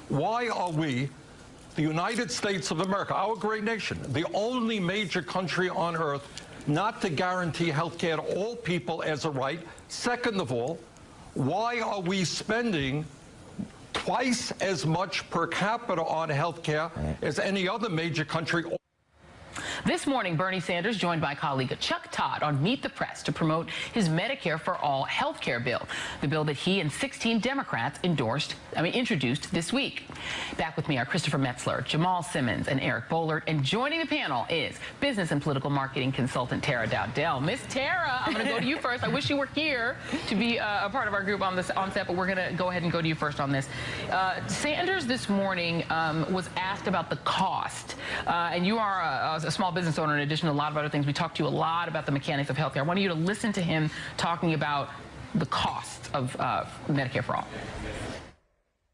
Why are we, the United States of America, our great nation, the only major country on earth not to guarantee health care to all people as a right? Second of all, why are we spending twice as much per capita on health care as any other major country? This morning, Bernie Sanders joined by colleague Chuck Todd on Meet the Press to promote his Medicare for All health care bill, the bill that he and 16 Democrats introduced this week. Back with me are Christopher Metzler, Jamal Simmons, and Eric Bollert, and joining the panel is business and political marketing consultant Tara Dowdell. Miss Tara, I'm going to go to you first. I wish you were here to be a part of our group on set, but we're going to go ahead and go to you first on this. Sanders this morning was asked about the cost, and you are a small business owner in addition to a lot of other things. We talked to you a lot about the mechanics of healthcare. I wanted you to listen to him talking about the cost of Medicare for All.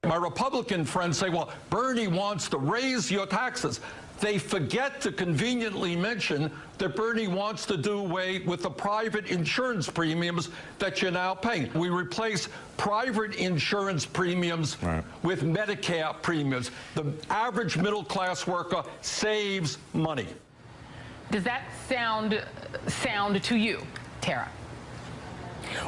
My Republican friends say, well, Bernie wants to raise your taxes. They forget to conveniently mention that Bernie wants to do away with the private insurance premiums that you're now paying. We replace private insurance premiums with Medicare premiums. The average middle-class worker saves money. Does that sound to you, Tara?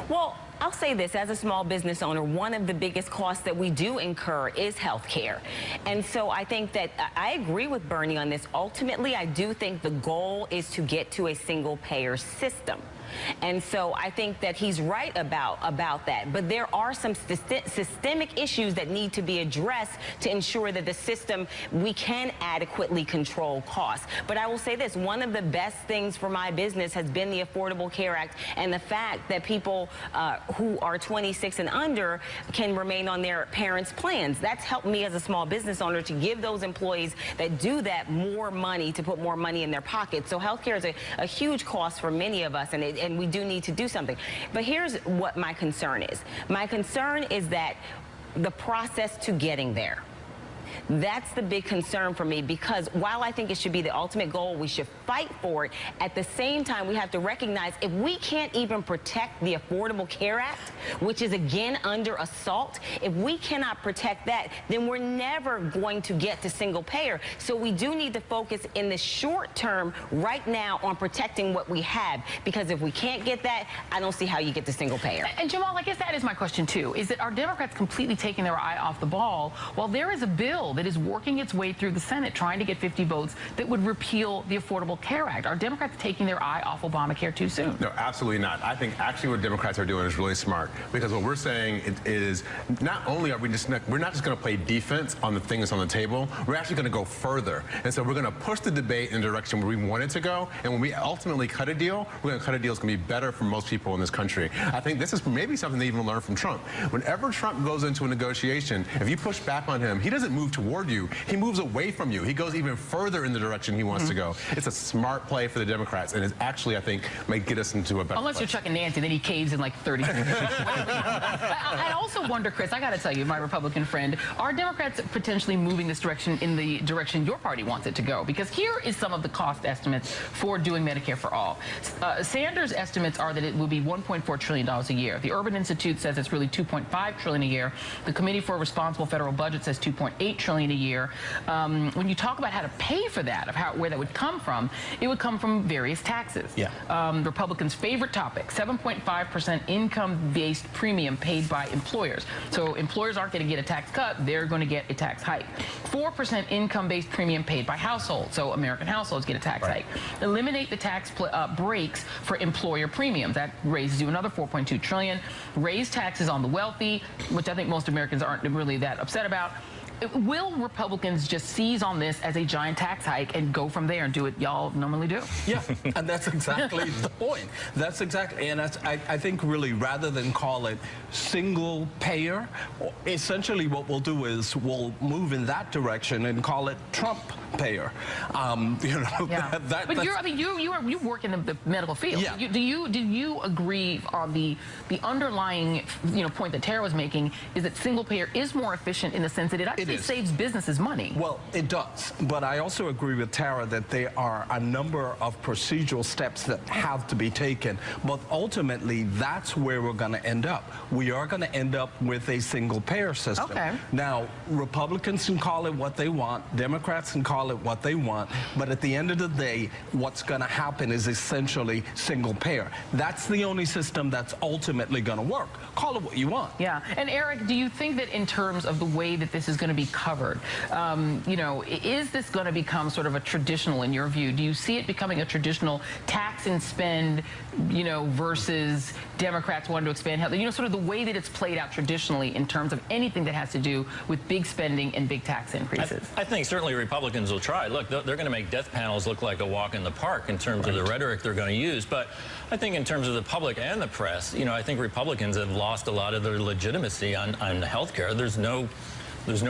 Well, I'll say this, as a small business owner, one of the biggest costs that we do incur is health care. And so I think that I agree with Bernie on this. Ultimately, I do think the goal is to get to a single payer system. And so I think that he's right about that. But there are some systemic issues that need to be addressed to ensure that the system, we can adequately control costs. But I will say this, one of the best things for my business has been the Affordable Care Act and the fact that people who are 26 and under can remain on their parents' plans. That's helped me as a small business owner to give those employees that do that more money, to put more money in their pockets. So healthcare is a huge cost for many of us, and we do need to do something. But here's what my concern is. My concern is that the process to getting there. That's the big concern for me, because while I think it should be the ultimate goal, we should fight for it. At the same time, we have to recognize if we can't even protect the Affordable Care Act, which is again under assault, if we cannot protect that, then we're never going to get to single payer. So we do need to focus in the short term right now on protecting what we have, because if we can't get that, I don't see how you get to single payer. And Jamal, I guess that is my question too, is that are Democrats completely taking their eye off the ball while there is a bill that is working its way through the Senate trying to get 50 votes that would repeal the Affordable Care Act? Are Democrats taking their eye off Obamacare too soon? No, absolutely not. I think actually what Democrats are doing is really smart, because what we're saying is not only are we're not just going to play defense on the thing that's on the table, we're actually going to go further. And so we're going to push the debate in the direction where we want it to go. And when we ultimately cut a deal, we're going to cut a deal that's going to be better for most people in this country. I think this is maybe something they even learned from Trump. Whenever Trump goes into a negotiation, if you push back on him, he doesn't move toward you. He moves away from you. He goes even further in the direction he wants to go. It's a smart play for the Democrats, and it's actually, I think, might get us into a better Unless place. you're Chuck and Nancy, then he caves in like 30 seconds. I also wonder, Chris, I got to tell you, my Republican friend, are Democrats potentially moving this direction in the direction your party wants it to go? Because here is some of the cost estimates for doing Medicare for All. Sanders' estimates are that it will be $1.4 trillion a year. The Urban Institute says it's really $2.5 trillion a year. The Committee for a Responsible Federal Budget says $2.8 trillion a year. When you talk about how to pay for that, where that would come from, it would come from various taxes. Republicans' favorite topic, 7.5% income-based premium paid by employers. So employers aren't going to get a tax cut, they're going to get a tax hike. 4% income-based premium paid by households, so American households get a tax hike. Eliminate the tax breaks for employer premiums. That raises you another $4.2 trillion. Raise taxes on the wealthy, which I think most Americans aren't really that upset about. Will Republicans just seize on this as a giant tax hike and go from there and do what y'all normally do? Yeah, and that's exactly the point. That's exactly, and I think really rather than call it single payer, essentially what we'll do is we'll move in that direction and call it Trump payer. Yeah. But you work in the medical field. Yeah. Do you agree on the underlying point that Tara was making, is that single payer is more efficient in the sense that it actually saves businesses money? Well, it does, but I also agree with Tara that there are a number of procedural steps that have to be taken, but ultimately that's where we're going to end up. We are going to end up with a single payer system. Okay. Now, Republicans can call it what they want, Democrats can call it what they want, but at the end of the day, what's going to happen is essentially single payer. That's the only system that's ultimately going to work. Call it what you want. Yeah. And Eric, do you think that in terms of the way that this is going to be covered, is this going to become sort of a traditional, in your view? Do you see it becoming a traditional tax and spend, versus Democrats wanting to expand health? Sort of the way that it's played out traditionally in terms of anything that has to do with big spending and big tax increases. I think certainly Republicans will try. Look, they're going to make death panels look like a walk in the park in terms of the rhetoric they're going to use. But I think in terms of the public and the press, I think Republicans have lost a lot of their legitimacy on health care. There's no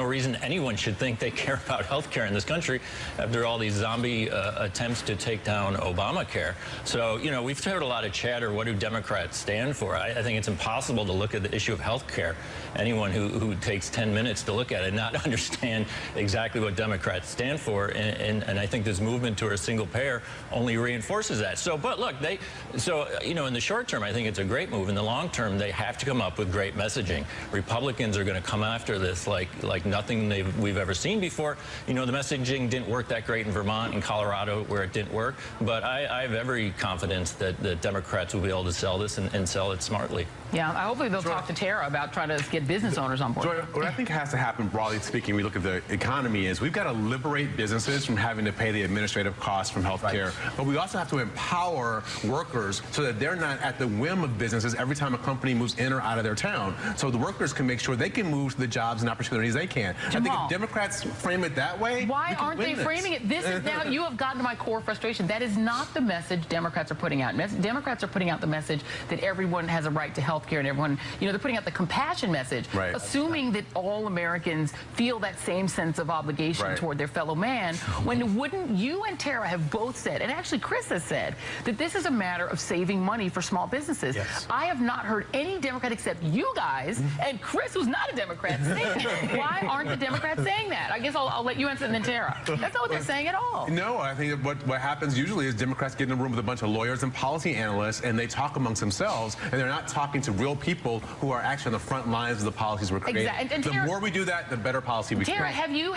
reason anyone should think they care about health care in this country after all these zombie attempts to take down Obamacare. So, we've heard a lot of chatter. What do Democrats stand for? I think it's impossible to look at the issue of health care. Anyone who takes 10 minutes to look at it not understand exactly what Democrats stand for. And I think this movement toward a single payer only reinforces that. So, but look, in the short term, I think it's a great move. In the long term, they have to come up with great messaging. Republicans are going to come after this like nothing we've ever seen before. The messaging didn't work that great in Vermont and Colorado where it didn't work, but I have every confidence that the Democrats will be able to sell this and sell it smartly. Yeah, hopefully they'll talk to Tara about trying to get business owners on board. Joy, what I think has to happen, broadly speaking, we look at the economy, is we've got to liberate businesses from having to pay the administrative costs from health care, but we also have to empower workers so that they're not at the whim of businesses every time a company moves in or out of their town. So the workers can make sure they can move to the jobs and opportunities they can. Jamal, I think if Democrats frame it that way, why aren't they framing it? This is now, you have gotten to my core frustration. That is not the message Democrats are putting out. Democrats are putting out the message that everyone has a right to health care and everyone, they're putting out the compassion message, assuming that all Americans feel that same sense of obligation toward their fellow man, when wouldn't you and Tara have both said, and actually Chris has said, that this is a matter of saving money for small businesses. Yes. I have not heard any Democrat except you guys and Chris, who's not a Democrat, say that. Why aren't the Democrats saying that? I guess I'll let you answer and then Tara. That's not what they're saying at all. No, I think what happens usually is Democrats get in a room with a bunch of lawyers and policy analysts and they talk amongst themselves and they're not talking to real people who are actually on the front lines of the policies we're creating. Exactly. And the Tara, more we do that, the better policy we create. Tara, have you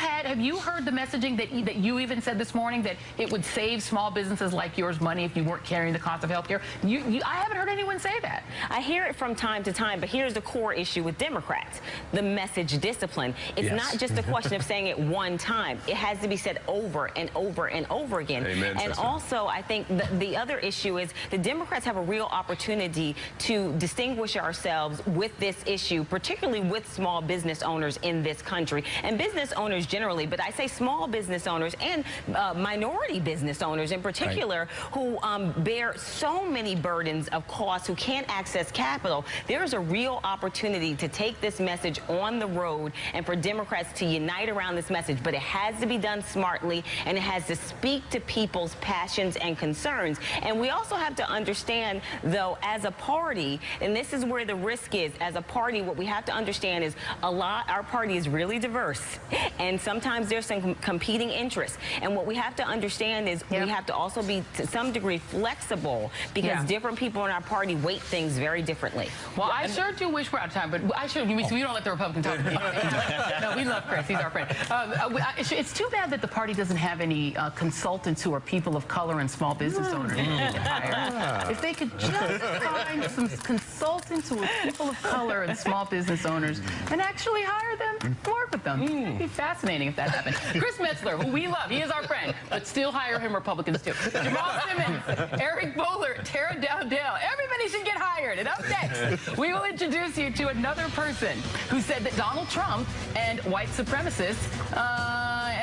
heard the messaging that you even said this morning, that it would save small businesses like yours money if you weren't carrying the cost of health care? I haven't heard anyone say that. I hear it from time to time, but here's the core issue with Democrats, the message discipline. It's not just a question of saying it one time. It has to be said over and over and over again. Amen, and sister. Also, I think the other issue is the Democrats have a real opportunity to distinguish ourselves with this issue, particularly with small business owners in this country and business owners generally, but I say small business owners and minority business owners in particular who bear so many burdens of costs, who can't access capital. There is a real opportunity to take this message on the road and for Democrats to unite around this message, but it has to be done smartly and it has to speak to people's passions and concerns. And we also have to understand, though, as a party, and this is where the risk is, as a party, what we have to understand is our party is really diverse and sometimes there's some competing interests. And what we have to understand is we have to also be to some degree flexible because different people in our party weight things very differently. Well, I sure do wish we're out of time, but we don't let the Republicans talk. No, we love Chris. He's our friend. It's too bad that the party doesn't have any consultants who are people of color and small business owners. If they could just find some consultants who are people of color and small business owners and actually hire them and work with them. It'd be fascinating if that happened. Chris Metzler, who we love, he is our friend, but still hire him, Republicans too. Jamal Simmons, Eric Bowler, Tara Dowdell. Everybody should get hired. And up next, we will introduce you to another person who said that Donald Trump and white supremacists,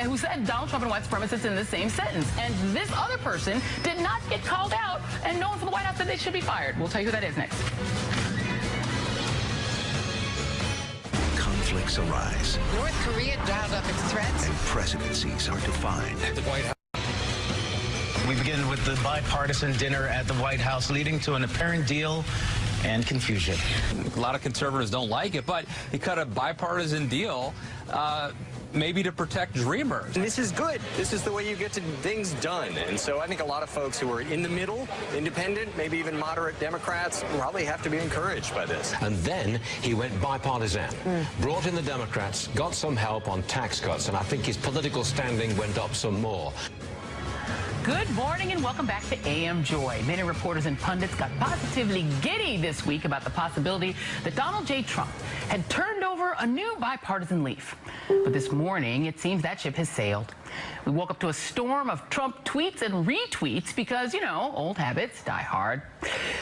who said Donald Trump and white supremacists in the same sentence. And this other person did not get called out, and no one from the White House said they should be fired. We'll tell you who that is next. Conflict conflicts arise. North Korea dialed up its threats. And presidencies are defined. The White House. We begin with the bipartisan dinner at the White House, leading to an apparent deal and confusion. A lot of conservatives don't like it, but he cut a bipartisan deal maybe to protect dreamers. This is good. This is the way you get to things done. And so I think a lot of folks who are in the middle, independent, maybe even moderate Democrats, probably have to be encouraged by this. And then he went bipartisan, brought in the Democrats, got some help on tax cuts, and I think his political standing went up some more. Good morning and welcome back to AM Joy. Many reporters and pundits got positively giddy this week about the possibility that Donald J. Trump had turned over a new bipartisan leaf. But this morning, it seems that ship has sailed. We woke up to a storm of Trump tweets and retweets because, you know, old habits die hard.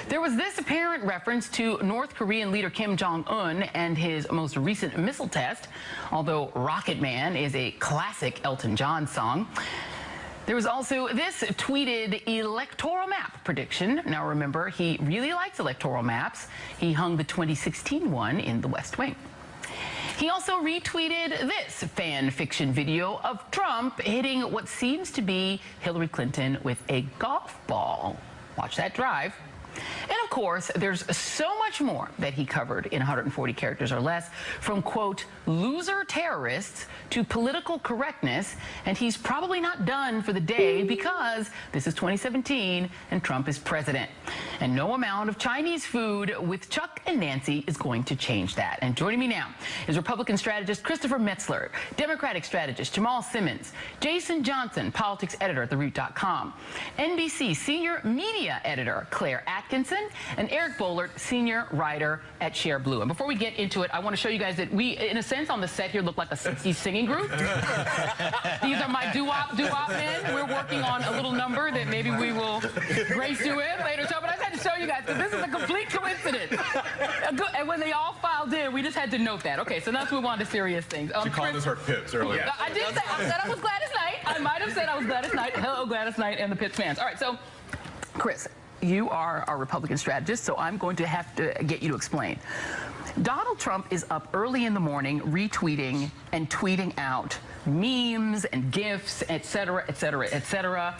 There was this apparent reference to North Korean leader Kim Jong-un and his most recent missile test, although Rocket Man is a classic Elton John song. There was also this tweeted electoral map prediction. Now remember, he really likes electoral maps. He hung the 2016 one in the West Wing. He also retweeted this fan fiction video of Trump hitting what seems to be Hillary Clinton with a golf ball. Watch that drive. And of course, there's so much more that he covered in 140 characters or less, from, quote, loser terrorists to political correctness, and he's probably not done for the day because this is 2017 and Trump is president. And no amount of Chinese food with Chuck and Nancy is going to change that. And joining me now is Republican strategist Christopher Metzler, Democratic strategist Jamal Simmons, Jason Johnson, politics editor at TheRoot.com, NBC senior media editor Claire Atkinson, and Eric Bollert, senior writer at Share Blue. And before we get into it, I want to show you guys that we, in a sense, on the set here look like a 60s singing group. These are my doo-wop men. We're working on a little number that maybe we will grace you in later. But I just had to show you guys because this is a complete coincidence. And when they all filed in, we just had to note that. Okay, so let's move on to serious things. She called us her Pips earlier. I did say, I said I was Gladys Knight. I might have said I was Gladys Knight. Hello, Gladys Knight and the Pips fans. All right, so, Chris, you are our Republican strategist, so I'm going to have to get you to explain. Donald Trump is up early in the morning retweeting and tweeting out memes and GIFs, et cetera, et cetera, et cetera.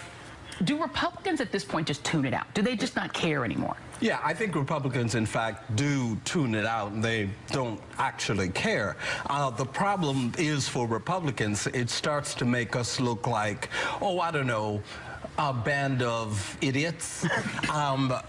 Do Republicans at this point just tune it out? Do they just not care anymore? Yeah, I think Republicans, in fact, do tune it out, and they don't actually care. The problem is for Republicans, it starts to make us look like, oh, I don't know, a band of idiots.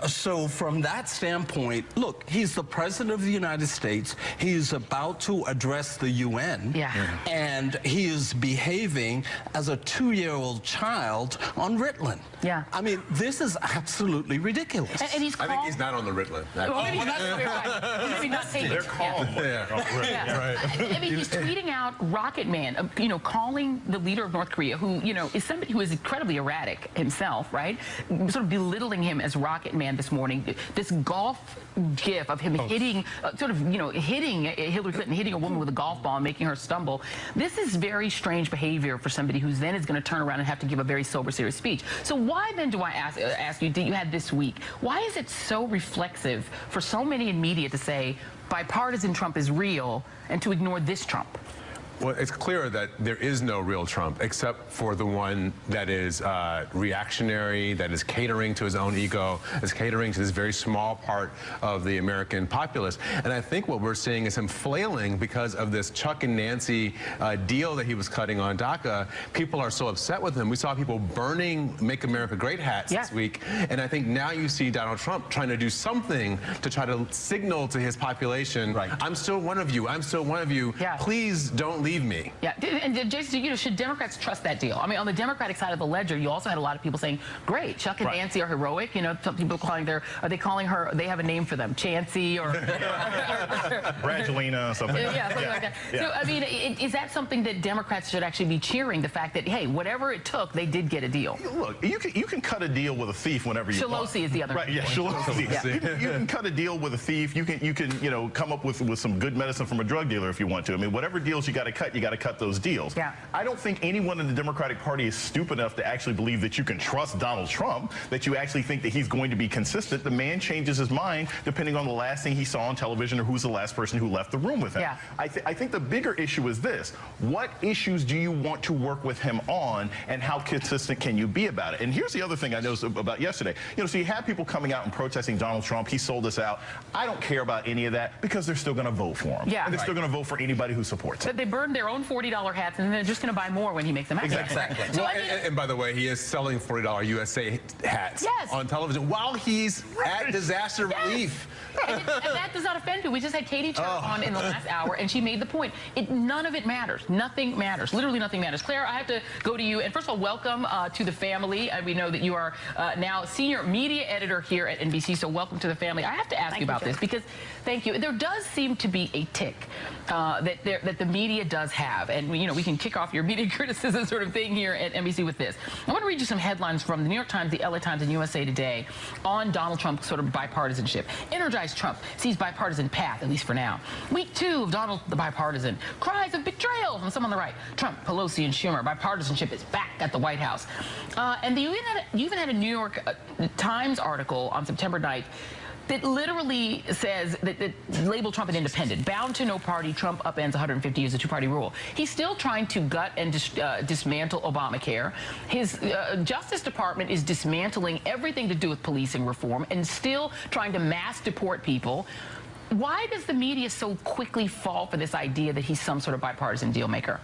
So from that standpoint, look, he's the president of the United States. He's about to address the UN. Yeah. And he is behaving as a 2-year-old child on Ritalin. Yeah. I mean, this is absolutely ridiculous. And he's I think he's not on the Ritalin. Well, maybe that's right. Maybe not taking They're it. calm. Yeah. I mean, he's tweeting out Rocket Man, you know, calling the leader of North Korea, who, you know, is somebody who is incredibly erratic himself, right? Sort of belittling him as Rocket Man this morning. This golf gif of him hitting, sort of, you know, hitting Hillary Clinton, hitting a woman with a golf ball and making her stumble. This is very strange behavior for somebody who then is going to turn around and have to give a very sober, serious speech. So why then do I ask you, you had this week, why is it so reflexive for so many in media to say bipartisan Trump is real and to ignore this Trump? Well, it's clear that there is no real Trump except for the one that is reactionary, that is catering to his own ego, is catering to this very small part of the American populace. And I think what we're seeing is him flailing because of this Chuck and Nancy deal that he was cutting on DACA. People are so upset with him. We saw people burning Make America Great hats this week. And I think now you see Donald Trump trying to do something to try to signal to his population, I'm still one of you. I'm still one of you. Please don't leave me. Yeah, and Jason, you know, should Democrats trust that deal? I mean, on the Democratic side of the ledger, you also had a lot of people saying, great, Chuck and Nancy are heroic. You know, some people calling are they calling her, they have a name for them, Chancey or Brangelina or something. Yeah, something like that. So, I mean, is that something that Democrats should actually be cheering, the fact that, hey, whatever it took, they did get a deal? Look, you can cut a deal with a thief whenever you want. Pelosi is the other. Right, yeah, Pelosi. Yeah. You can cut a deal with a thief. You can you know, come up with some good medicine from a drug dealer if you want to. I mean, whatever deals you got to you got to cut those deals. Yeah. I don't think anyone in the Democratic Party is stupid enough to actually believe that you can trust Donald Trump, that you actually think that he's going to be consistent. The man changes his mind depending on the last thing he saw on television or who's the last person who left the room with him. Yeah. I think the bigger issue is this. What issues do you want to work with him on, and how consistent can you be about it? And here's the other thing I noticed about yesterday. You know, so you have people coming out and protesting Donald Trump. He sold us out. I don't care about any of that because they're still going to vote for him. Yeah. And they're still going to vote for anybody who supports him. But they burned their own $40 hats, and they're just going to buy more when he makes them happen. Exactly. So Well, I mean, and by the way, he is selling $40 USA hats Yes. on television while he's at disaster Yes. relief. and that does not offend me. We just had Katie Turk on in the last hour, and she made the point. None of it matters. Nothing matters. Literally nothing matters. Claire, I have to go to you. And first of all, welcome to the family. We know that you are now senior media editor here at NBC, so welcome to the family. I have to ask you about this because, thank you, there does seem to be a tick that the media does have. And, you know, we can kick off your media criticism sort of thing here at NBC with this. I want to read you some headlines from the New York Times, the LA Times, and USA Today on Donald Trump's sort of bipartisanship. Energized Trump sees bipartisan path, at least for now. Week 2 of Donald the bipartisan. Cries of betrayal from some on the right. Trump, Pelosi, and Schumer. Bipartisanship is back at the White House. And you even had a New York Times article on September 9th that literally says that labeled Trump an independent, bound to no party. Trump upends 150 years of two-party rule. He's still trying to gut and dismantle Obamacare. His Justice Department is dismantling everything to do with policing reform and still trying to mass deport people. Why does the media so quickly fall for this idea that he's some sort of bipartisan deal maker?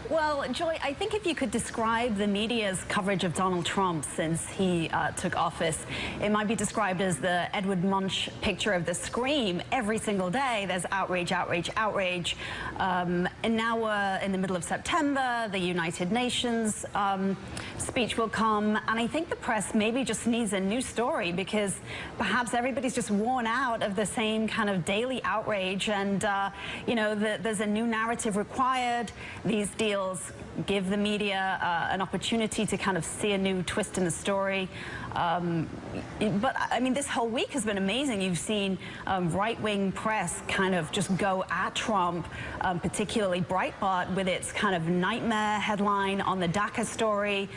Well, Joy, I think if you could describe the media's coverage of Donald Trump since he took office, it might be described as the Edward Munch picture of the Scream. Every single day, there's outrage, outrage, outrage. And now we're in the middle of September. The United Nations speech will come. And I think the press maybe just needs a new story because perhaps everybody's just worn out of the same kind of daily outrage. And, you know, there's a new narrative required. These deals give the media an opportunity to kind of see a new twist in the story. But, I mean, this whole week has been amazing. You've seen right-wing press kind of just go at Trump, particularly Breitbart with its kind of nightmare headline on the DACA story,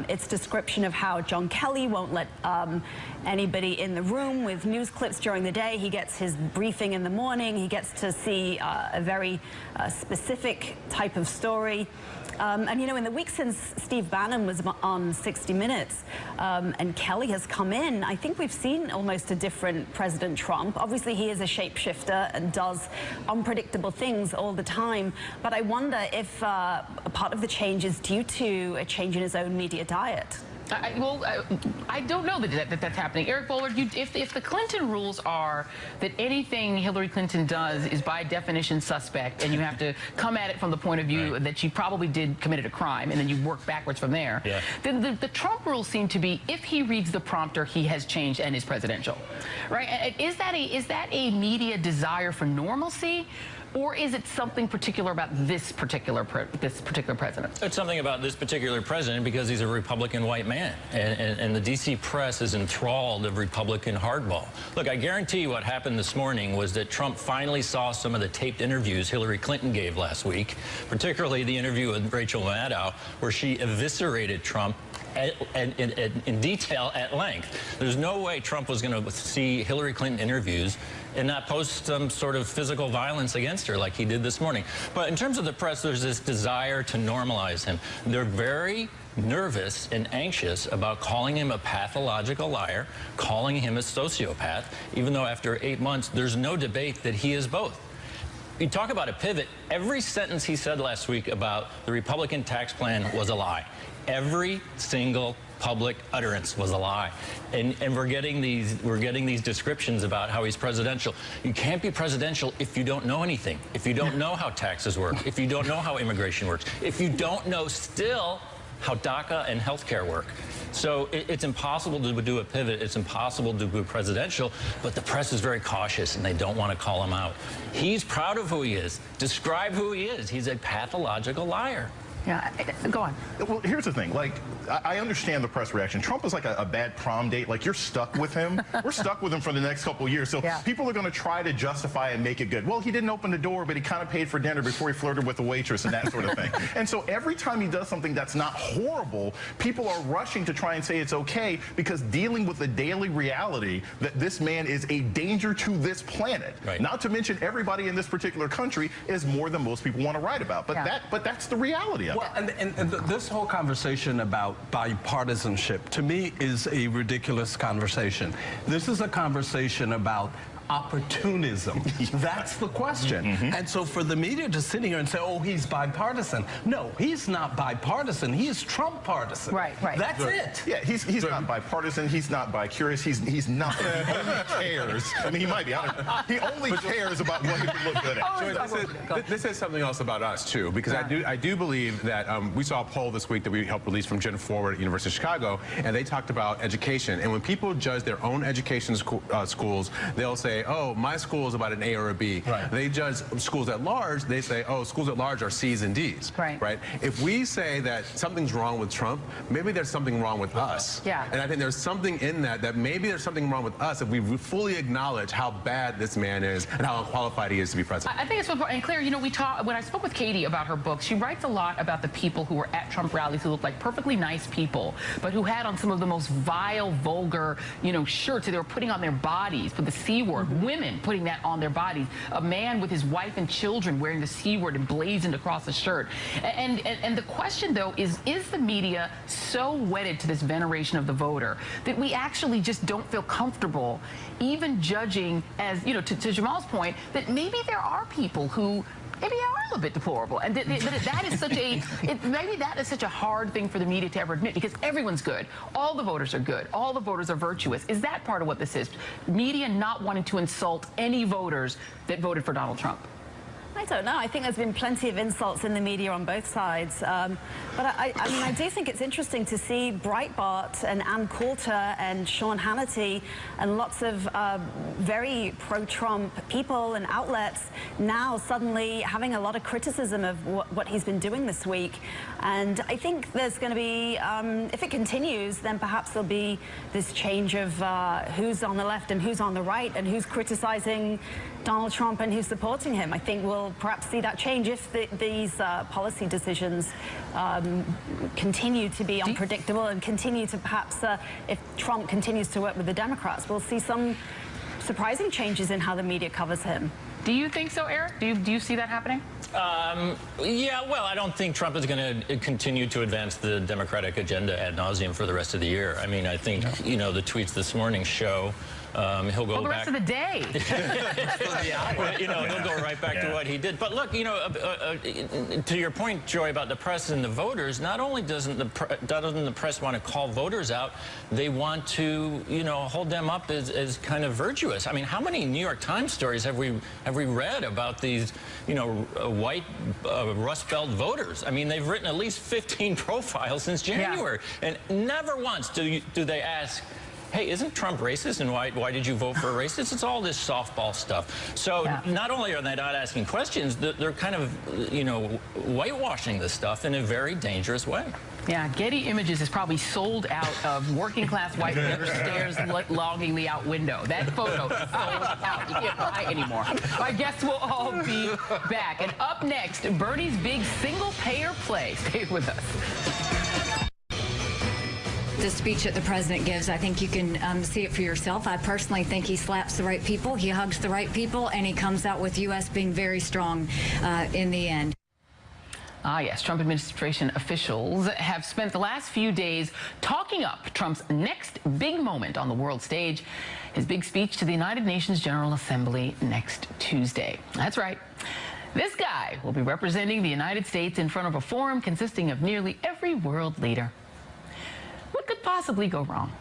its description of how John Kelly won't let anybody in the room with news clips during the day. He gets his briefing in the morning. He gets to see a very specific type of story. And, you know, in the week since Steve Bannon was on 60 Minutes and Kelly has come in, I think we've seen almost a different President Trump. Obviously, he is a shapeshifter and does unpredictable things all the time. But I wonder if a part of the change is due to a change in his own media diet. I don't know that that's happening. Eric Bollard, if the Clinton rules are that anything Hillary Clinton does is by definition suspect, and you have to come at it from the point of view that she probably committed a crime, and then you work backwards from there, then the Trump rules seem to be if he reads the prompter, he has changed and is presidential, right? Is that a media desire for normalcy? Or is it something particular about this particular president? It's something about this particular president because he's a Republican white man. And the D.C. press is enthralled of Republican hardball. Look, I guarantee you what happened this morning was that Trump finally saw some of the taped interviews Hillary Clinton gave last week, particularly the interview with Rachel Maddow, where she eviscerated Trump in detail at length. There's no way Trump was going to see Hillary Clinton interviews and not post some sort of physical violence against her like he did this morning. But in terms of the press, there's this desire to normalize him. They're very nervous and anxious about calling him a pathological liar, calling him a sociopath, even though after 8 months, there's no debate that he is both. You talk about a pivot. Every sentence he said last week about the Republican tax plan was a lie. Every single public utterance was a lie, and we're getting these descriptions about how he's presidential. You can't be presidential if you don't know anything, if you don't know how taxes work, if you don't know how immigration works, if you don't know still how DACA and healthcare work. So it's impossible to do a pivot. It's impossible to be presidential, but the press is very cautious and they don't want to call him out. He's proud of who he is. Describe who he is. He's a pathological liar. Yeah, go on. Well, here's the thing. Like, I understand the press reaction. Trump is like a bad prom date. Like, you're stuck with him. We're stuck with him for the next couple of years. So people are going to try to justify and make it good. Well, he didn't open the door, but he kind of paid for dinner before he flirted with the waitress and that sort of thing. And so every time he does something that's not horrible, people are rushing to try and say it's okay because dealing with the daily reality that this man is a danger to this planet, not to mention everybody in this particular country, is more than most people want to write about. But that's the reality of it. Well, and this whole conversation about bipartisanship, to me, is a ridiculous conversation. This is a conversation about opportunism. That's the question. And so for the media to sit here and say, oh, he's bipartisan. No, he's not bipartisan. He is Trump partisan. Right. That's it. Yeah, he's not bipartisan. He's not bi-curious. He's not. He only cares. I mean, he might be. He only cares about what he can look good at. This is something else about us, too, because I do believe that we saw a poll this week that we helped release from Gen Forward at University of Chicago, and they talked about education. And when people judge their own education schools, they'll say, oh, my school is about an A or a B. They judge schools at large, they say, oh, schools at large are C's and D's. Right? If we say that something's wrong with Trump, maybe there's something wrong with us. And I think there's something in that maybe there's something wrong with us if we fully acknowledge how bad this man is and how unqualified he is to be president. I think it's important. And Claire, you know, when I spoke with Katie about her book, she writes a lot about the people who were at Trump rallies who looked like perfectly nice people, but who had on some of the most vile, vulgar, shirts that they were putting on their bodies with the C word. Women putting that on their bodies. A man with his wife and children wearing the C word emblazoned across the shirt. And the question, though, is the media so wedded to this veneration of the voter that we actually just don't feel comfortable even judging, as, to Jamal's point, that maybe there are people who maybe are a little bit deplorable, and that is such a maybe that is such a hard thing for the media to ever admit, because everyone's good, all the voters are good, all the voters are virtuous. Is that part of what this is? Media not wanting to insult any voters that voted for Donald Trump? I don't know. I think there's been plenty of insults in the media on both sides. But I mean, I do think it's interesting to see Breitbart and Ann Coulter and Sean Hannity and lots of very pro-Trump people and outlets now suddenly having a lot of criticism of what he's been doing this week. And I think there's going to be, if it continues, then perhaps there'll be this change of who's on the left and who's on the right and who's criticizing Donald Trump and who's supporting him. I think we'll perhaps see that change if these policy decisions continue to be unpredictable and continue to perhaps, if Trump continues to work with the Democrats, we'll see some surprising changes in how the media covers him. Do you think so, Eric? Do you see that happening? Yeah, well, I don't think Trump is going to continue to advance the Democratic agenda ad nauseum for the rest of the year. I mean, I think, the tweets this morning show he'll go the back. rest of the day. He'll go right back to what he did. But look, to your point, Joy, about the press and the voters, not only doesn't the press want to call voters out, they want to, hold them up as kind of virtuous. I mean, how many New York Times stories have we read about these, white Rust Belt voters? I mean, they've written at least 15 profiles since January, and never once do they ask, hey, isn't Trump racist, and why did you vote for a racist? It's all this softball stuff. So not only are they not asking questions, they're kind of, whitewashing this stuff in a very dangerous way. Yeah, Getty Images is probably sold out of working-class white who stares longingly out window. That photo is sold out. You can't buy anymore. I guess we'll all be back. And up next, Bernie's big single-payer play. Stay with us. The speech that the president gives, I think you can see it for yourself. I personally think he slaps the right people, he hugs the right people, and he comes out with U.S. being very strong in the end. Ah, yes, Trump administration officials have spent the last few days talking up Trump's next big moment on the world stage, his big speech to the United Nations General Assembly next Tuesday. That's right. This guy will be representing the United States in front of a forum consisting of nearly every world leader. What could possibly go wrong?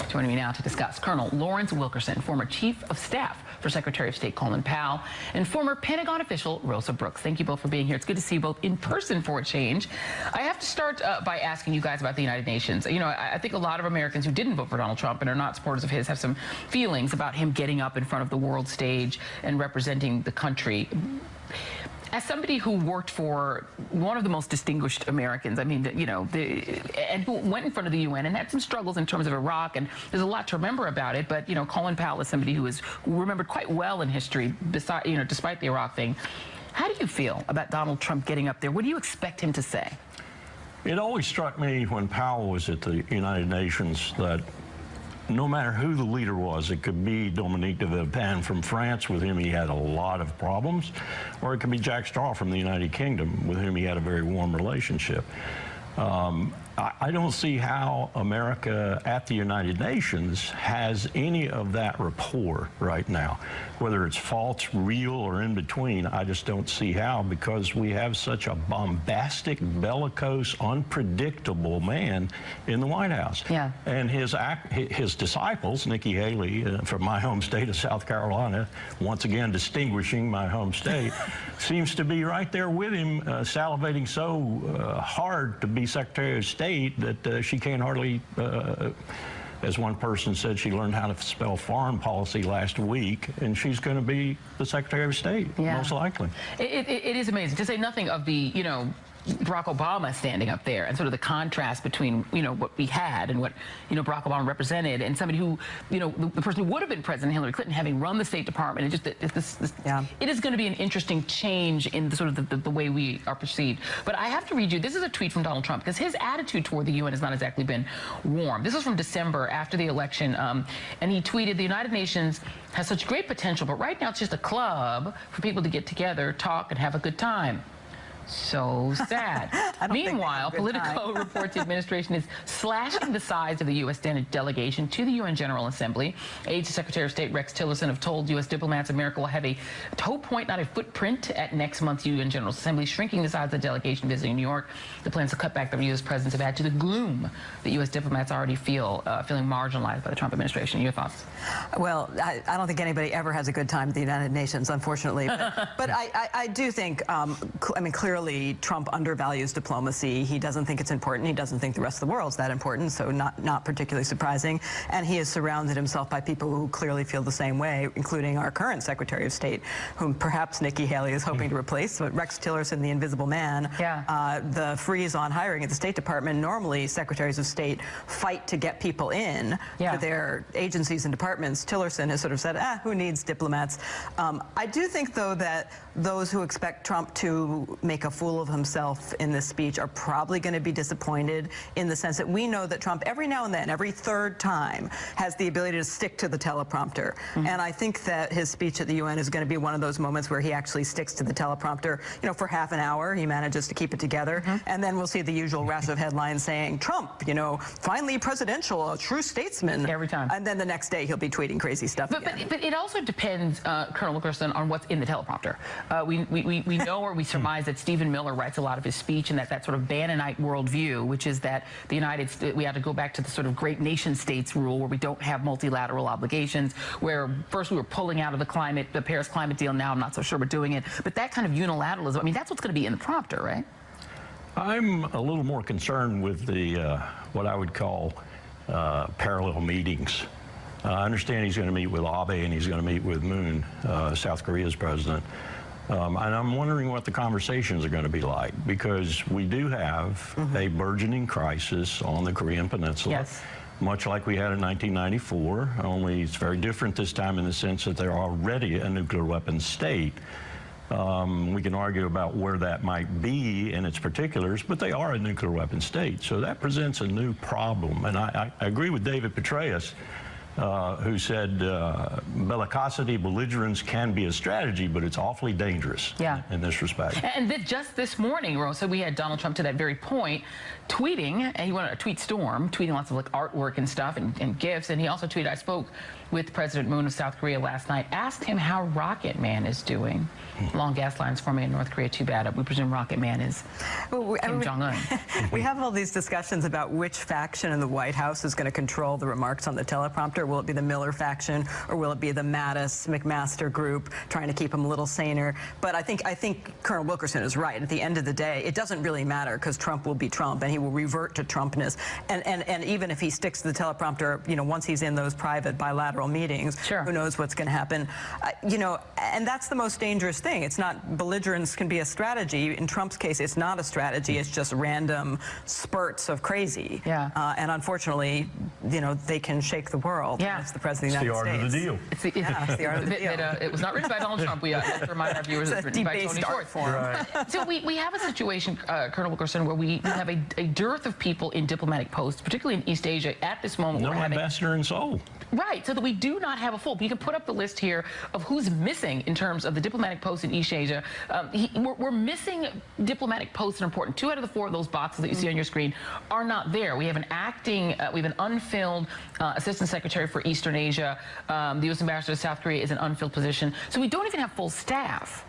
Joining me now to discuss, Colonel Lawrence Wilkerson, former Chief of Staff for Secretary of State Colin Powell, and former Pentagon official Rosa Brooks. Thank you both for being here. It's good to see you both in person for a change. I have to start by asking you guys about the United Nations. I think a lot of Americans who didn't vote for Donald Trump and are not supporters of his have some feelings about him getting up in front of the world stage and representing the country. As somebody who worked for one of the most distinguished Americans, I mean, and who went in front of the UN and had some struggles in terms of Iraq, and there's a lot to remember about it, but, Colin Powell is somebody who is remembered quite well in history, despite the Iraq thing. How do you feel about Donald Trump getting up there? What do you expect him to say? It always struck me when Powell was at the United Nations that no matter who the leader was, it could be Dominique de Villepin from France, with whom he had a lot of problems, or it could be Jack Straw from the United Kingdom, with whom he had a very warm relationship. I don't see how America at the United Nations has any of that rapport right now. Whether it's false, real, or in between, I just don't see how, because we have such a bombastic, bellicose, unpredictable man in the White House. Yeah. And his disciples, Nikki Haley from my home state of South Carolina, once again distinguishing my home state, seems to be right there with him, salivating so hard to be Secretary of State that she can't hardly, as one person said, she learned how to spell foreign policy last week, and she's going to be the Secretary of State, most likely. It is amazing, to say nothing of the, Barack Obama standing up there and sort of the contrast between, what we had and what, Barack Obama represented, and somebody who, the person who would have been President, Hillary Clinton, having run the State Department. And just it is going to be an interesting change in the sort of the way we are perceived. But I have to read you, this is a tweet from Donald Trump, because his attitude toward the UN has not exactly been warm. This is from December after the election, and he tweeted, "The United Nations has such great potential, but right now it's just a club for people to get together, talk, and have a good time." So sad. Meanwhile, Politico reports the administration is slashing the size of the U.S. delegation to the UN General Assembly. Aides to Secretary of State Rex Tillerson have told U.S. diplomats America will have a toe point, not a footprint, at next month's UN General Assembly, shrinking the size of the delegation visiting New York. The plans to cut back the U.S. presence have added to the gloom that U.S. diplomats already feeling marginalized by the Trump administration. Your thoughts? Well, I don't think anybody ever has a good time at the United Nations, unfortunately. But I do think, clearly, Trump undervalues diplomacy. He doesn't think it's important. He doesn't think the rest of the world's that important, so not particularly surprising. And he has surrounded himself by people who clearly feel the same way, including our current Secretary of State, whom perhaps Nikki Haley is hoping to replace. But Rex Tillerson, the invisible man, the freeze on hiring at the State Department. Normally, Secretaries of State fight to get people in to their agencies and departments. Tillerson has sort of said, who needs diplomats? I do think, though, that those who expect Trump to make a fool of himself in this speech are probably going to be disappointed, in the sense that we know that Trump, every now and then, every third time, has the ability to stick to the teleprompter. And I think that his speech at the UN is going to be one of those moments where he actually sticks to the teleprompter. For half an hour, he manages to keep it together. And then we'll see the usual rash of headlines saying, Trump, finally presidential, a true statesman. Every time. And then the next day, he'll be tweeting crazy stuff again. But it also depends, Colonel Wilkerson, on what's in the teleprompter. We know, or we surmise, that Stephen Miller writes a lot of his speech, and that sort of Bannonite worldview, which is that the United States, we have to go back to the sort of great nation states rule, where we don't have multilateral obligations, where first we were pulling out of the Paris climate deal, now I'm not so sure we're doing it. But that kind of unilateralism, that's what's going to be in the prompter, right? I'm a little more concerned with the what I would call parallel meetings. I understand he's going to meet with Abe and he's going to meet with Moon, South Korea's president. And I'm wondering what the conversations are going to be like, because we do have a burgeoning crisis on the Korean Peninsula, much like we had in 1994, only it's very different this time in the sense that they're already a nuclear weapon state. We can argue about where that might be in its particulars, but they are a nuclear weapon state. So that presents a new problem. And I agree with David Petraeus, who said bellicosity, belligerence can be a strategy, but it's awfully dangerous in this respect. And just this morning, Rosa, we had Donald Trump to that very point tweeting, and he went on a tweet storm, tweeting lots of artwork and stuff and gifts. And he also tweeted, I spoke with President Moon of South Korea last night, asked him how Rocket Man is doing. Long gas lines forming in North Korea, too bad. We presume Rocket Man is Kim Jong-un. We have all these discussions about which faction in the White House is going to control the remarks on the teleprompter. Will it be the Miller faction, or will it be the Mattis-McMaster group trying to keep him a little saner? But I think Colonel Wilkerson is right. At the end of the day, it doesn't really matter, because Trump will be Trump, and he will revert to Trumpness. And even if he sticks to the teleprompter, once he's in those private bilateral meetings, who knows what's going to happen? And that's the most dangerous thing. thing. It's not, belligerence can be a strategy. In Trump's case, it's not a strategy. It's just random spurts of crazy. Yeah. And unfortunately, you know, they can shake the world. Yeah. It's the President of the United States. It's the art of the deal. It's the art of the deal. It was not written by Donald Trump. We have to remind our viewers it's written by Tony Schwartz. Right. So we have a situation, Colonel Wilkerson, where we have a dearth of people in diplomatic posts, particularly in East Asia, at this moment. No ambassador in Seoul. Right, so that we do not have a full. You can put up the list here of who's missing in terms of the diplomatic posts in East Asia. We're missing diplomatic posts that are important. 2 out of the 4 of those boxes that you see on your screen are not there. We have an we have an unfilled assistant secretary for Eastern Asia. The U.S. ambassador to South Korea is an unfilled position. So we don't even have full staff.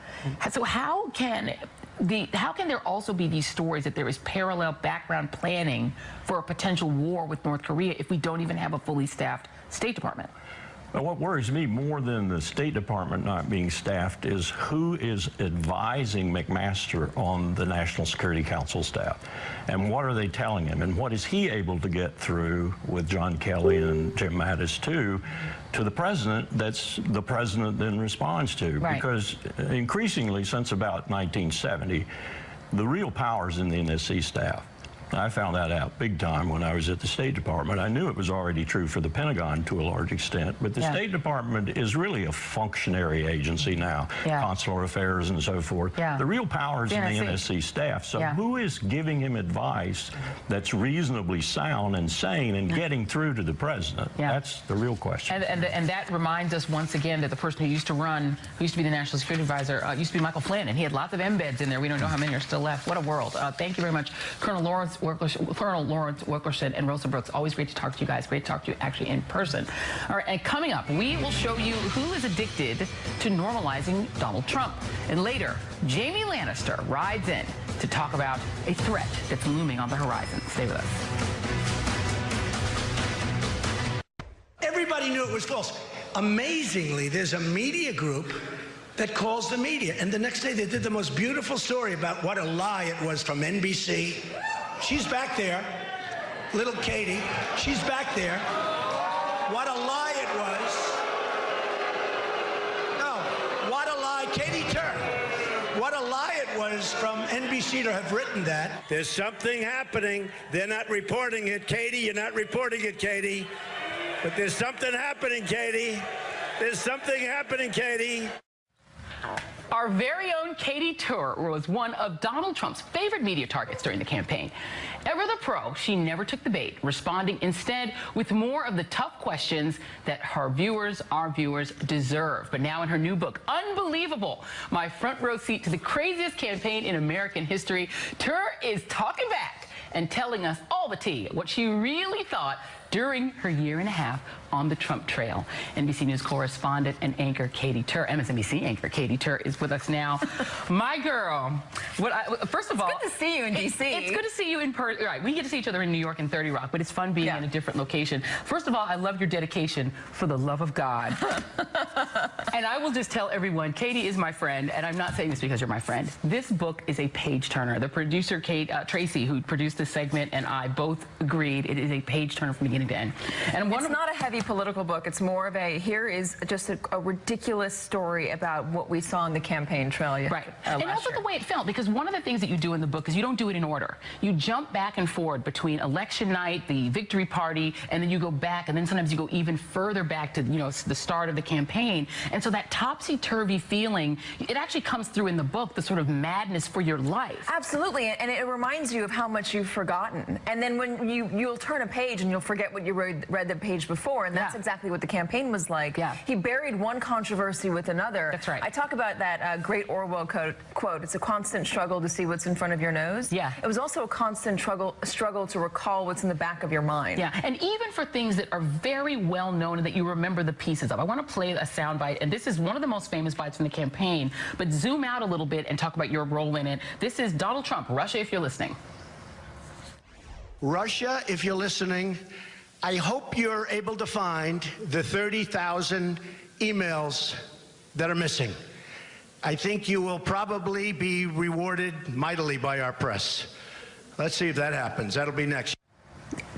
So how can there also be these stories that there is parallel background planning for a potential war with North Korea if we don't even have a fully staffed State Department? Well, what worries me more than the State Department not being staffed is who is advising McMaster on the National Security Council staff, and what are they telling him, and what is he able to get through with John Kelly and Jim Mattis too to the president that's the president then responds to. Right. Because increasingly since about 1970, the real power's in the NSC staff. I found that out big time when I was at the State Department. I knew it was already true for the Pentagon to a large extent, but the State Department is really a functionary agency now, consular affairs and so forth. The real power is in the NSC staff. So who is giving him advice that's reasonably sound and sane and getting through to the president? That's the real question. And that reminds us once again that the person who used to be the National Security Advisor, used to be Michael Flynn, and he had lots of embeds in there. We don't know how many are still left. What a world. Thank you very much, Colonel Lawrence Wilkerson and Rosa Brooks. Always great to talk to you guys. Great to talk to you actually in person. All right, and coming up, we will show you who is addicted to normalizing Donald Trump. And later, Jamie Lannister rides in to talk about a threat that's looming on the horizon. Stay with us. Everybody knew it was false. Amazingly, there's a media group that calls the media. And the next day, they did the most beautiful story about what a lie it was from NBC. She's back there, little Katie. She's back there. What a lie it was. No, what a lie. Katie Tur. What a lie it was from NBC to have written that. There's something happening. They're not reporting it, Katie. You're not reporting it, Katie. But there's something happening, Katie. There's something happening, Katie. Our very own Katie Tur was one of Donald Trump's favorite media targets during the campaign. Ever the pro, she never took the bait, responding instead with more of the tough questions that our viewers deserve. But now in her new book, Unbelievable, My Front Row Seat to the Craziest Campaign in American History, Tur is talking back and telling us all the tea, what she really thought during her 1.5 years on the Trump trail. NBC News correspondent and anchor Katie Tur, MSNBC anchor Katie Tur is with us now. My girl, first of all, it's good to see you in D.C. It's good to see you in person. Right, we get to see each other in New York and 30 Rock, but it's fun being in a different location. First of all, I love your dedication for the love of God. And I will just tell everyone, Katie is my friend, and I'm not saying this because you're my friend. This book is a page turner. The producer, Tracy, who produced this segment, and I both agreed it is a page turner from beginning to end. And it's not a heavy political book. It's more of here is just a ridiculous story about what we saw on the campaign trail. Right. And also the way it felt, because one of the things that you do in the book is you don't do it in order. You jump back and forward between election night, the victory party, and then you go back, and then sometimes you go even further back to, the start of the campaign. And so that topsy-turvy feeling, it actually comes through in the book, the sort of madness for your life. Absolutely. And it reminds you of how much you've forgotten. And then when you'll turn a page and you'll forget what you read the page before, and that's exactly what the campaign was like. He buried one controversy with another. That's right. I talk about that great Orwell quote, it's a constant struggle to see what's in front of your nose. It was also a constant struggle to recall what's in the back of your mind. And even for things that are very well known and that you remember the pieces of. I want to play a soundbite, and this is one of the most famous bites from the campaign, but zoom out a little bit and talk about your role in it. This is Donald Trump, Russia, if you're listening. Russia, if you're listening, I hope you're able to find the 30,000 emails that are missing. I think you will probably be rewarded mightily by our press. Let's see if that happens. That'll be next.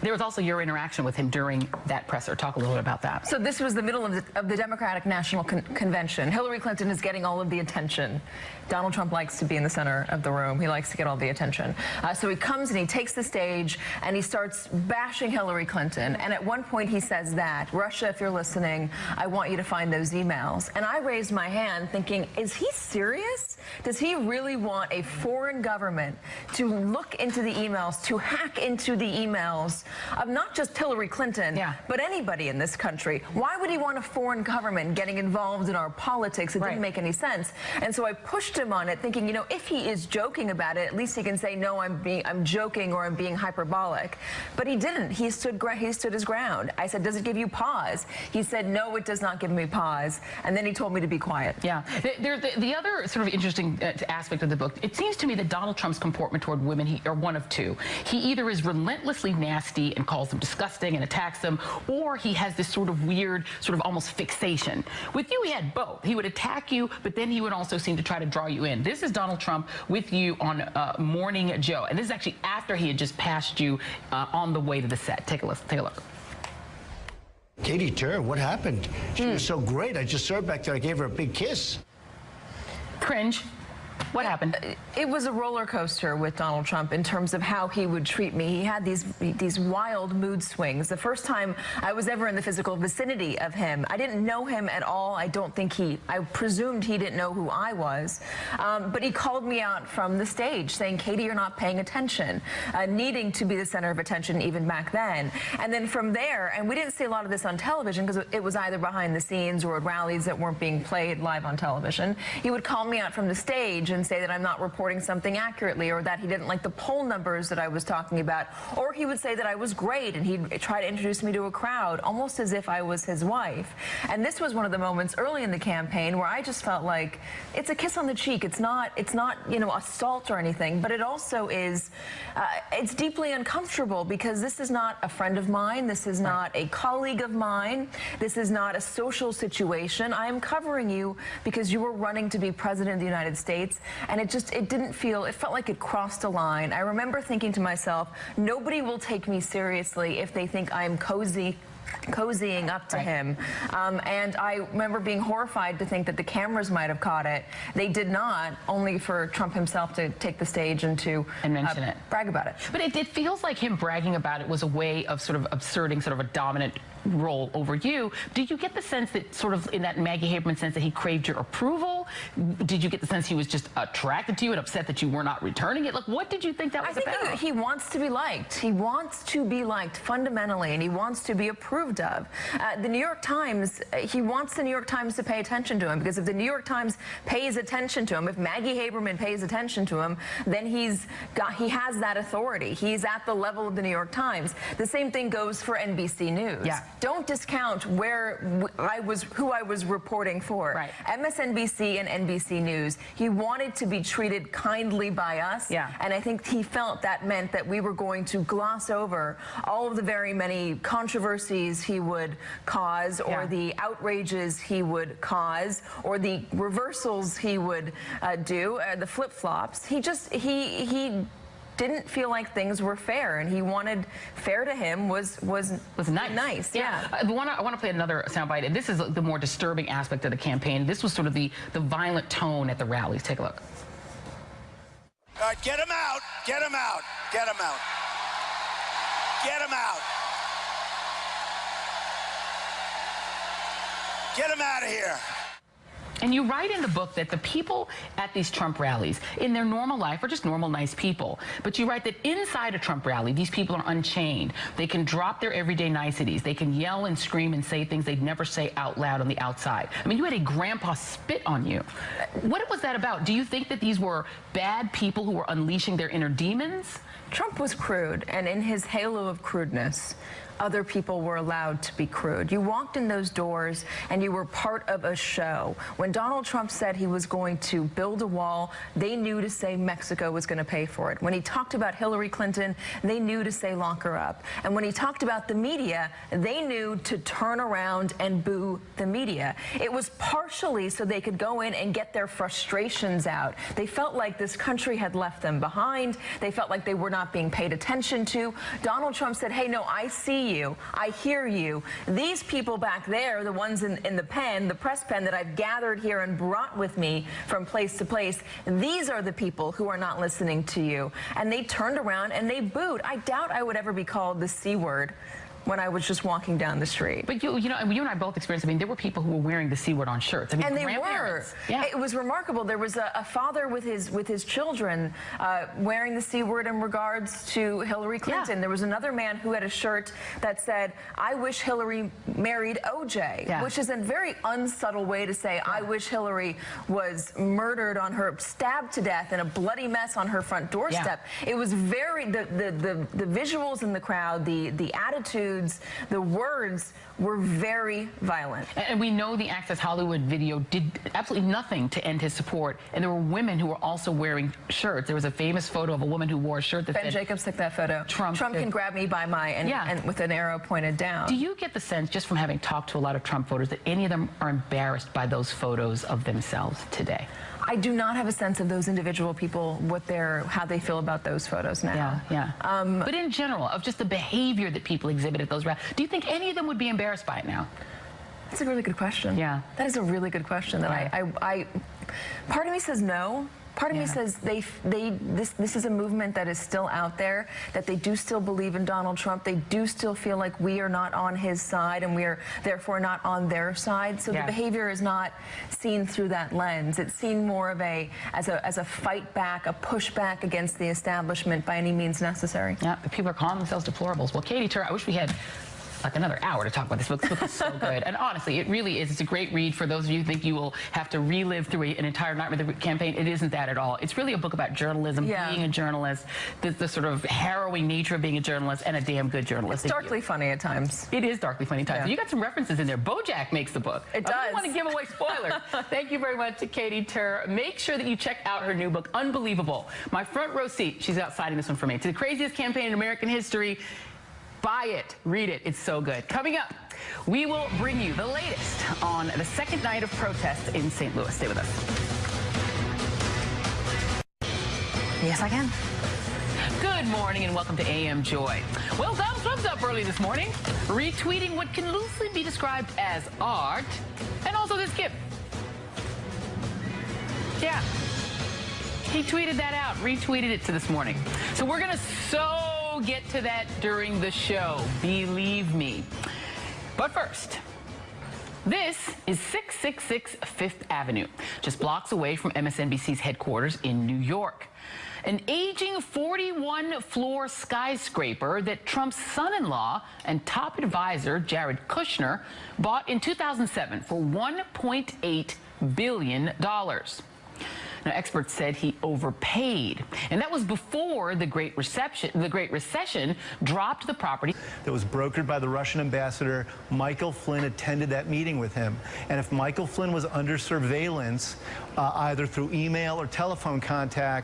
There was also your interaction with him during that presser. Talk a little bit about that. So this was the middle of the Democratic National Convention. Hillary Clinton is getting all of the attention. Donald Trump likes to be in the center of the room. He likes to get all the attention. So he comes and he takes the stage and he starts bashing Hillary Clinton. And at one point he says that, Russia, if you're listening, I want you to find those emails. And I raised my hand thinking, is he serious? Does he really want a foreign government to look into the emails, to hack into the emails of not just Hillary Clinton, but anybody in this country? Why would he want a foreign government getting involved in our politics? It didn't make any sense. And so I pushed him on it thinking, you know, if he is joking about it, at least he can say, no, I'm joking or I'm being hyperbolic. But he didn't. He stood his ground. I said, does it give you pause? He said, no, it does not give me pause. And then he told me to be quiet. Yeah. The other sort of interesting aspect of the book, it seems to me that Donald Trump's comportment toward women are one of two. He either is relentlessly nasty and calls them disgusting and attacks them, or he has this sort of weird, sort of almost fixation. With you, he had both. He would attack you, but then he would also seem to try to draw you in. This is Donald Trump with you on Morning Joe, and this is actually after he had just passed you on the way to the set. Take a look. Take a look. Katie Tur, what happened? She was so great. I just saw her back there. I gave her a big kiss. Cringe. What happened? It was a roller coaster with Donald Trump in terms of how he would treat me. He had these wild mood swings. The first time I was ever in the physical vicinity of him, I didn't know him at all. I presumed he didn't know who I was. But he called me out from the stage saying, Katie, you're not paying attention, needing to be the center of attention even back then. And then from there, and we didn't see a lot of this on television because it was either behind the scenes or at rallies that weren't being played live on television, he would call me out from the stage and say that I'm not reporting something accurately, or that he didn't like the poll numbers that I was talking about, or he would say that I was great and he'd try to introduce me to a crowd almost as if I was his wife. And this was one of the moments early in the campaign where I just felt like it's a kiss on the cheek. It's not you know, assault or anything, but it also is it's deeply uncomfortable because this is not a friend of mine, this is not a colleague of mine, this is not a social situation. I am covering you because you were running to be president of the United States. And it felt like it crossed a line. I remember thinking to myself, nobody will take me seriously if they think I'm cozying up to him. And I remember being horrified to think that the cameras might have caught it. They did not, only for Trump himself to take the stage and to mention it, brag about it. But it feels like him bragging about it was a way of sort of asserting sort of a dominant role over you. Do you get the sense that sort of in that Maggie Haberman sense that he craved your approval? Did you get the sense he was just attracted to you and upset that you were not returning it? Like, what did you think that was about? I think he wants to be liked. He wants to be liked fundamentally, and he wants to be approved of. The New York Times, he wants the New York Times to pay attention to him, because if the New York Times pays attention to him, if Maggie Haberman pays attention to him, then he has that authority. He's at the level of the New York Times. The same thing goes for NBC News. Yeah. Don't discount who I was reporting for. Right. MSNBC and NBC News. He wanted to be treated kindly by us. Yeah. And I think he felt that meant that we were going to gloss over all of the very many controversies he would cause, or the outrages he would cause, or the reversals he would do, the flip-flops. He didn't feel like things were fair, and he wanted fair to him was nice. Yeah. I want to play another soundbite, and this is the more disturbing aspect of the campaign. This was sort of the violent tone at the rallies. Take a look. All right, get him out. Get him out. Get him out. Get him out. Get him out of here. And you write in the book that the people at these Trump rallies, in their normal life, are just normal, nice people. But you write that inside a Trump rally, these people are unchained. They can drop their everyday niceties. They can yell and scream and say things they'd never say out loud on the outside. I mean, you had a grandpa spit on you. What was that about? Do you think that these were bad people who were unleashing their inner demons? Trump was crude, and in his halo of crudeness, other people were allowed to be crude. You walked in those doors and you were part of a show. When Donald Trump said he was going to build a wall, they knew to say Mexico was going to pay for it. When he talked about Hillary Clinton, they knew to say lock her up. And when he talked about the media, they knew to turn around and boo the media. It was partially so they could go in and get their frustrations out. They felt like this country had left them behind. They felt like they were not being paid attention to. Donald Trump said, hey, no, I see you. I hear you. These people back there, the ones in the pen, the press pen that I've gathered here and brought with me from place to place, these are the people who are not listening to you. And they turned around and they booed. I doubt I would ever be called the C word when I was just walking down the street. But you know, you and I both experienced, I mean, there were people who were wearing the C word on shirts. I mean, and they were. Yeah. It was remarkable. There was a father with his children wearing the C word in regards to Hillary Clinton. Yeah. There was another man who had a shirt that said, I wish Hillary married OJ, which is a very unsubtle way to say, I wish Hillary was murdered on her, stabbed to death in a bloody mess on her front doorstep. It was very, the visuals in the crowd, the attitude, the words were very violent. And we know the Access Hollywood video did absolutely nothing to end his support. And there were women who were also wearing shirts. There was a famous photo of a woman who wore a shirt that Ben said, Jacobs took that photo. Trump can grab me by my, and with an arrow pointed down. Do you get the sense, just from having talked to a lot of Trump voters, that any of them are embarrassed by those photos of themselves today? I do not have a sense of those individual people, how they feel about those photos now. But in general, of just the behavior that people exhibit at those rallies, do you think any of them would be embarrassed by it now? That's a really good question. Yeah. That is a really good question. That part of me says no. Part of me says this is a movement that is still out there, that they do still believe in Donald Trump. They do still feel like we are not on his side and we are therefore not on their side. So the behavior is not seen through that lens. It's seen more of as a fight back, a pushback against the establishment by any means necessary. Yeah, but people are calling themselves deplorables. Well, Katie Tur, I wish we had like another hour to talk about this book. This book is so good. And honestly, it really is. It's a great read for those of you who think you will have to relive through an entire Night with the Campaign. It isn't that at all. It's really a book about journalism, being a journalist, the sort of harrowing nature of being a journalist, and a damn good journalist. It's darkly funny at times. It is darkly funny at times. You got some references in there. BoJack makes the book. It does. I don't want to give away spoilers. Thank you very much to Katie Tur. Make sure that you check out her new book, Unbelievable. My front row seat. She's out signing this one for me. It's the craziest campaign in American history. Buy it. Read it. It's so good. Coming up, we will bring you the latest on the second night of protests in St. Louis. Stay with us. Yes, I can. Good morning and welcome to AM Joy. Well, Donald Trump's up early this morning, retweeting what can loosely be described as art, and also this gift. Yeah. He tweeted that out, retweeted it to this morning. So we're going to get to that during the show, believe me. But first, this is 666 Fifth Avenue, just blocks away from MSNBC's headquarters in New York. An aging 41-floor skyscraper that Trump's son-in-law and top advisor, Jared Kushner, bought in 2007 for $1.8 billion. Now, experts said he overpaid, and that was before the Great Recession dropped the property. That was brokered by the Russian ambassador. Michael Flynn attended that meeting with him. And if Michael Flynn was under surveillance, either through email or telephone contact,